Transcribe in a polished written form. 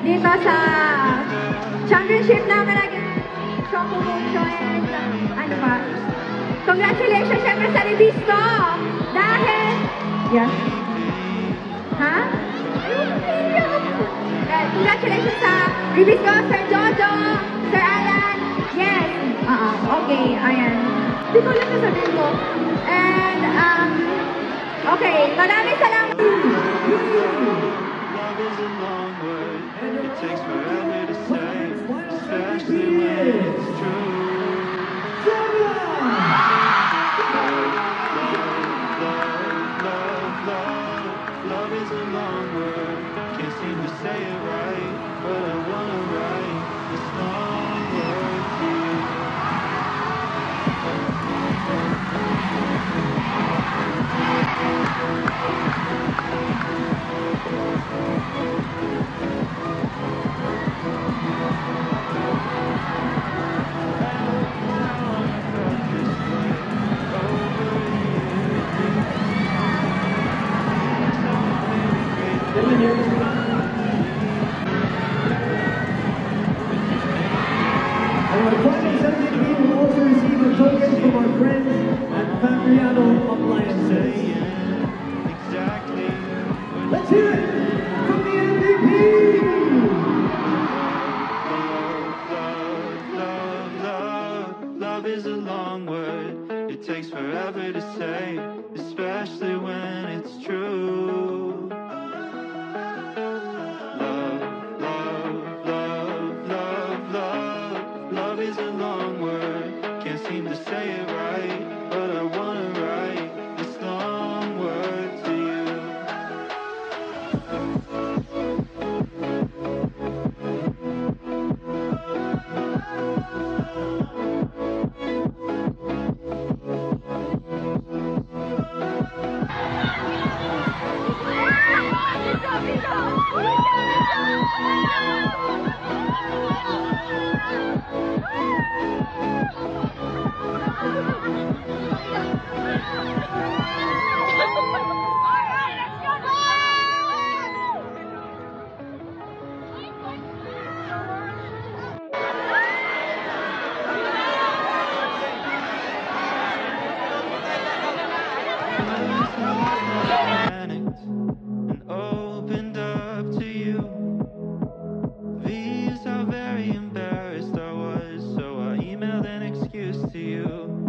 dito sa championship namin again. Shokumusho and ano ba? Congratulations syempre sa Revisto! Dahil... Yes. Ha? Congratulations sa Revisto, Sir Jojo, Sir Alan. Yes. Okay, ayan. Hindi ko alam na sabihin ko. And, okay, maraming salamat. Love is a long word. It takes forever to say, especially when it's true. Love is a long word. Can't seem to say it right, but I wanna write this long word to you. Our final 17 will also receive a token from our friends at Fabriano Appliances. Exactly. Let's hear it from the MVP! Love is a long word. It takes forever to say, especially when it's true. Love is a long word. Can't seem to say it right, but I wanna write this long word to you. Panicked and opened up to you. These how very embarrassed I was, so I emailed an excuse to you.